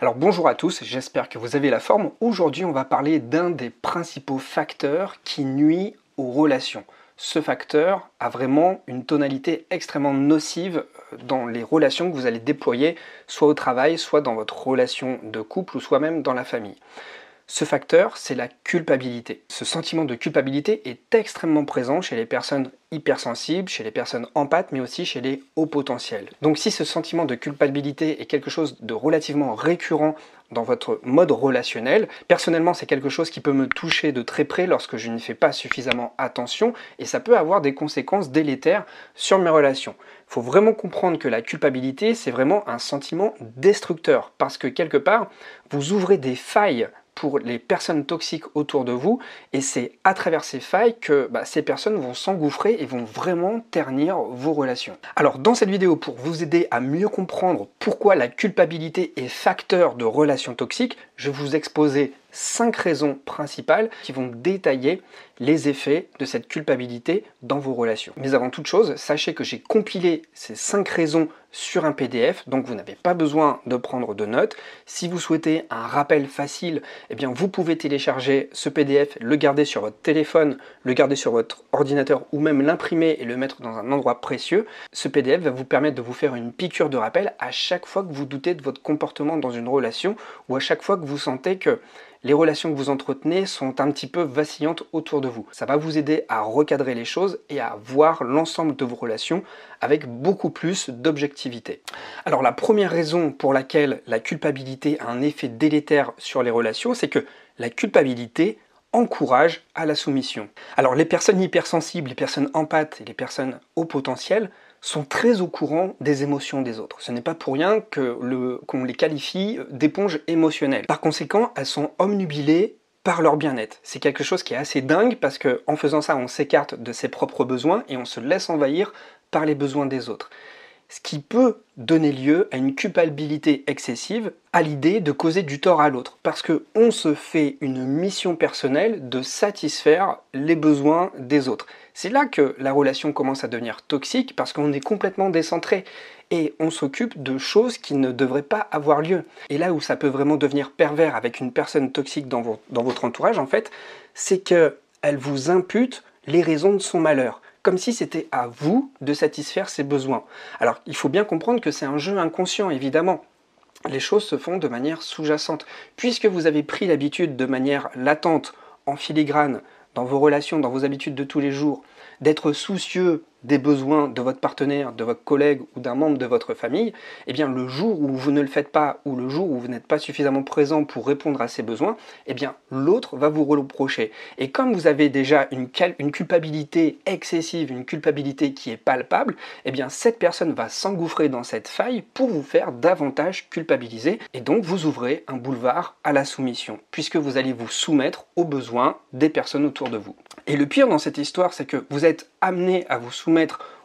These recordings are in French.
Alors bonjour à tous, j'espère que vous avez la forme. Aujourd'hui on va parler d'un des principaux facteurs qui nuit aux relations. Ce facteur a vraiment une tonalité extrêmement nocive dans les relations que vous allez déployer, soit au travail, soit dans votre relation de couple, ou soit même dans la famille. Ce facteur, c'est la culpabilité. Ce sentiment de culpabilité est extrêmement présent chez les personnes hypersensibles, chez les personnes empathes, mais aussi chez les hauts potentiels. Donc si ce sentiment de culpabilité est quelque chose de relativement récurrent dans votre mode relationnel, personnellement c'est quelque chose qui peut me toucher de très près lorsque je n'y fais pas suffisamment attention, et ça peut avoir des conséquences délétères sur mes relations. Il faut vraiment comprendre que la culpabilité, c'est vraiment un sentiment destructeur, parce que quelque part, vous ouvrez des failles pour les personnes toxiques autour de vous, et c'est à travers ces failles que ces personnes vont s'engouffrer et vont vraiment ternir vos relations. Alors dans cette vidéo, pour vous aider à mieux comprendre pourquoi la culpabilité est facteur de relations toxiques, je vais vous exposer 5 raisons principales qui vont détailler les effets de cette culpabilité dans vos relations. Mais avant toute chose, sachez que j'ai compilé ces 5 raisons sur un PDF, donc vous n'avez pas besoin de prendre de notes. Si vous souhaitez un rappel facile, eh bien vous pouvez télécharger ce PDF, le garder sur votre téléphone, le garder sur votre ordinateur ou même l'imprimer et le mettre dans un endroit précieux. Ce PDF va vous permettre de vous faire une piqûre de rappel à chaque fois que vous doutez de votre comportement dans une relation, ou à chaque fois que vous sentez que les relations que vous entretenez sont un petit peu vacillantes autour de vous. Ça va vous aider à recadrer les choses et à voir l'ensemble de vos relations avec beaucoup plus d'objectivité. Alors la première raison pour laquelle la culpabilité a un effet délétère sur les relations, c'est que la culpabilité encourage à la soumission. Alors les personnes hypersensibles, les personnes empathes et les personnes haut potentiel sont très au courant des émotions des autres. Ce n'est pas pour rien qu'on les qualifie d'éponges émotionnelles. Par conséquent, elles sont omnubilées par leur bien-être. C'est quelque chose qui est assez dingue parce qu'en faisant ça, on s'écarte de ses propres besoins et on se laisse envahir par les besoins des autres. Ce qui peut donner lieu à une culpabilité excessive, à l'idée de causer du tort à l'autre, parce qu'on se fait une mission personnelle de satisfaire les besoins des autres. C'est là que la relation commence à devenir toxique, parce qu'on est complètement décentré, et on s'occupe de choses qui ne devraient pas avoir lieu. Et là où ça peut vraiment devenir pervers avec une personne toxique dans votre entourage, en fait, c'est qu'elle vous impute les raisons de son malheur, comme si c'était à vous de satisfaire ses besoins. Alors, il faut bien comprendre que c'est un jeu inconscient, évidemment. Les choses se font de manière sous-jacente. Puisque vous avez pris l'habitude de manière latente, en filigrane, dans vos relations, dans vos habitudes de tous les jours, d'être soucieux des besoins de votre partenaire, de votre collègue ou d'un membre de votre famille, eh bien le jour où vous ne le faites pas, ou le jour où vous n'êtes pas suffisamment présent pour répondre à ses besoins, eh bien l'autre va vous reprocher. Et comme vous avez déjà une culpabilité excessive, une culpabilité qui est palpable, eh bien cette personne va s'engouffrer dans cette faille pour vous faire davantage culpabiliser, et donc vous ouvrez un boulevard à la soumission, puisque vous allez vous soumettre aux besoins des personnes autour de vous. Et le pire dans cette histoire, c'est que vous êtes amené à vous soumettre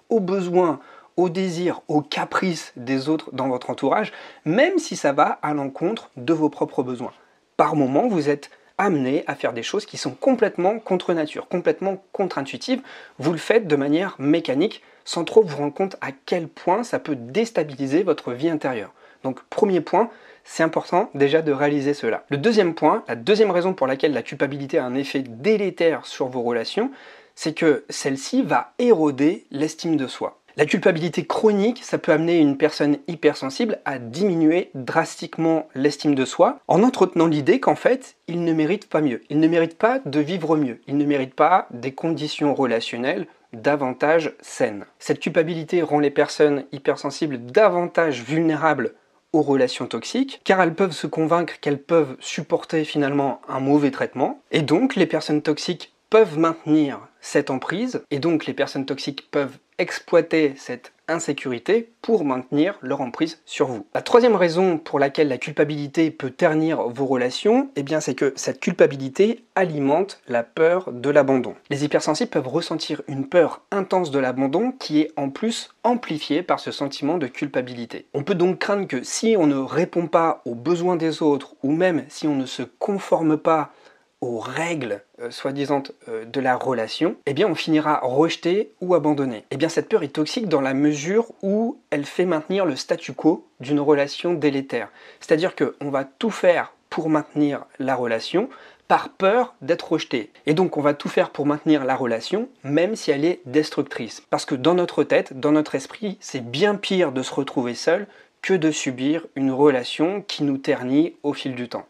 aux besoins, aux désirs, aux caprices des autres dans votre entourage, même si ça va à l'encontre de vos propres besoins. Par moments, vous êtes amené à faire des choses qui sont complètement contre nature, complètement contre-intuitives. Vous le faites de manière mécanique, sans trop vous rendre compte à quel point ça peut déstabiliser votre vie intérieure. Donc, premier point, c'est important déjà de réaliser cela. Le deuxième point, la deuxième raison pour laquelle la culpabilité a un effet délétère sur vos relations, c'est que celle-ci va éroder l'estime de soi. La culpabilité chronique, ça peut amener une personne hypersensible à diminuer drastiquement l'estime de soi en entretenant l'idée qu'en fait, il ne mérite pas mieux. Il ne mérite pas de vivre mieux. Il ne mérite pas des conditions relationnelles davantage saines. Cette culpabilité rend les personnes hypersensibles davantage vulnérables aux relations toxiques, car elles peuvent se convaincre qu'elles peuvent supporter finalement un mauvais traitement, et donc les personnes toxiques peuvent maintenir cette emprise, et donc les personnes toxiques peuvent exploiter cette insécurité pour maintenir leur emprise sur vous. La troisième raison pour laquelle la culpabilité peut ternir vos relations, eh bien c'est que cette culpabilité alimente la peur de l'abandon. Les hypersensibles peuvent ressentir une peur intense de l'abandon qui est en plus amplifiée par ce sentiment de culpabilité. On peut donc craindre que si on ne répond pas aux besoins des autres, ou même si on ne se conforme pas aux règles soi-disant de la relation, eh bien on finira rejeté ou abandonné. Eh bien cette peur est toxique dans la mesure où elle fait maintenir le statu quo d'une relation délétère. C'est-à-dire qu'on va tout faire pour maintenir la relation par peur d'être rejeté. Et donc on va tout faire pour maintenir la relation, même si elle est destructrice. Parce que dans notre tête, dans notre esprit, c'est bien pire de se retrouver seul que de subir une relation qui nous ternit au fil du temps.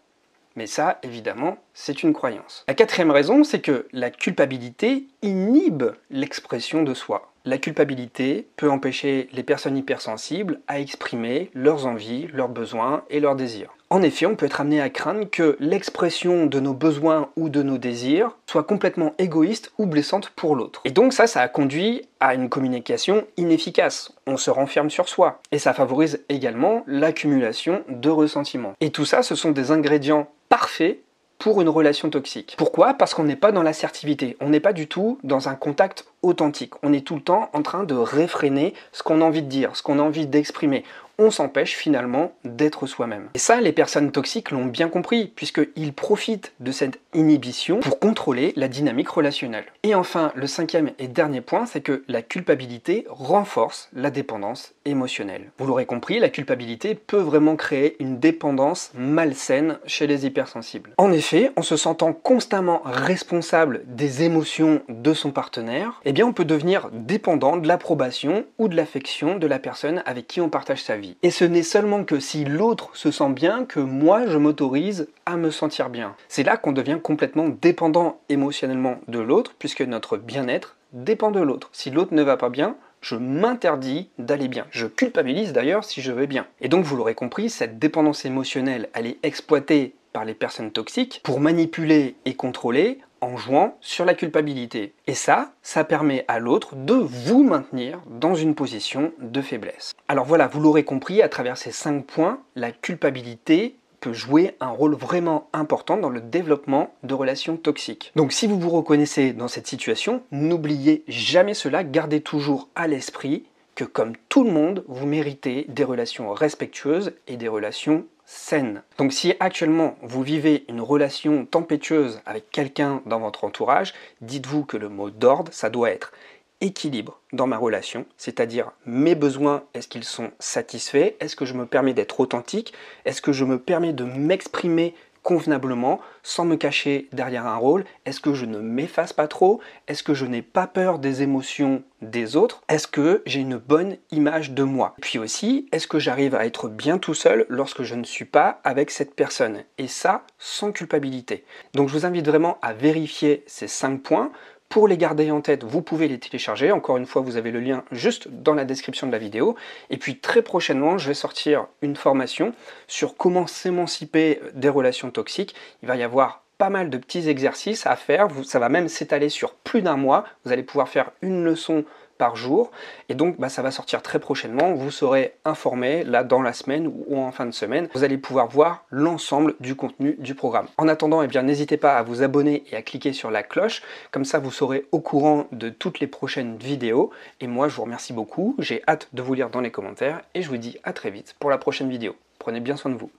Mais ça, évidemment, c'est une croyance. La quatrième raison, c'est que la culpabilité inhibe l'expression de soi. La culpabilité peut empêcher les personnes hypersensibles à exprimer leurs envies, leurs besoins et leurs désirs. En effet, on peut être amené à craindre que l'expression de nos besoins ou de nos désirs soit complètement égoïste ou blessante pour l'autre. Et donc ça a conduit à une communication inefficace. On se renferme sur soi. Et ça favorise également l'accumulation de ressentiments. Et tout ça, ce sont des ingrédients parfaits pour une relation toxique. Pourquoi? Parce qu'on n'est pas dans l'assertivité, on n'est pas du tout dans un contact authentique. On est tout le temps en train de réfréner ce qu'on a envie de dire, ce qu'on a envie d'exprimer. On s'empêche finalement d'être soi-même. Et ça, les personnes toxiques l'ont bien compris, puisqu'ils profitent de cette inhibition pour contrôler la dynamique relationnelle. Et enfin, le cinquième et dernier point, c'est que la culpabilité renforce la dépendance émotionnelle. Vous l'aurez compris, la culpabilité peut vraiment créer une dépendance malsaine chez les hypersensibles. En effet, en se sentant constamment responsable des émotions de son partenaire, eh bien on peut devenir dépendant de l'approbation ou de l'affection de la personne avec qui on partage sa vie. Et ce n'est seulement que si l'autre se sent bien que moi je m'autorise à me sentir bien. C'est là qu'on devient complètement dépendant émotionnellement de l'autre, puisque notre bien-être dépend de l'autre. Si l'autre ne va pas bien, je m'interdis d'aller bien. Je culpabilise d'ailleurs si je vais bien. Et donc vous l'aurez compris, cette dépendance émotionnelle, elle est exploitée par les personnes toxiques pour manipuler et contrôler en jouant sur la culpabilité. Et ça permet à l'autre de vous maintenir dans une position de faiblesse. Alors voilà, vous l'aurez compris, à travers ces 5 points, la culpabilité peut jouer un rôle vraiment important dans le développement de relations toxiques. Donc si vous vous reconnaissez dans cette situation, n'oubliez jamais cela, gardez toujours à l'esprit que comme tout le monde, vous méritez des relations respectueuses et des relations saine. Donc si actuellement vous vivez une relation tempétueuse avec quelqu'un dans votre entourage, dites-vous que le mot d'ordre, ça doit être équilibre dans ma relation, c'est-à-dire mes besoins, est-ce qu'ils sont satisfaits? Est-ce que je me permets d'être authentique? Est-ce que je me permets de m'exprimer convenablement, sans me cacher derrière un rôle? Est-ce que je ne m'efface pas trop? Est-ce que je n'ai pas peur des émotions des autres? Est-ce que j'ai une bonne image de moi? Puis aussi, est-ce que j'arrive à être bien tout seul lorsque je ne suis pas avec cette personne? Et ça, sans culpabilité. Donc je vous invite vraiment à vérifier ces 5 points. Pour les garder en tête, vous pouvez les télécharger. Encore une fois, vous avez le lien juste dans la description de la vidéo. Et puis très prochainement, je vais sortir une formation sur comment s'émanciper des relations toxiques. Il va y avoir pas mal de petits exercices à faire. Ça va même s'étaler sur plus d'un mois. Vous allez pouvoir faire une leçon par jour. Et donc, ça va sortir très prochainement. Vous serez informé, là, dans la semaine ou en fin de semaine. Vous allez pouvoir voir l'ensemble du contenu du programme. En attendant, n'hésitez pas à vous abonner et à cliquer sur la cloche. Comme ça, vous serez au courant de toutes les prochaines vidéos. Et moi, je vous remercie beaucoup. J'ai hâte de vous lire dans les commentaires. Et je vous dis à très vite pour la prochaine vidéo. Prenez bien soin de vous.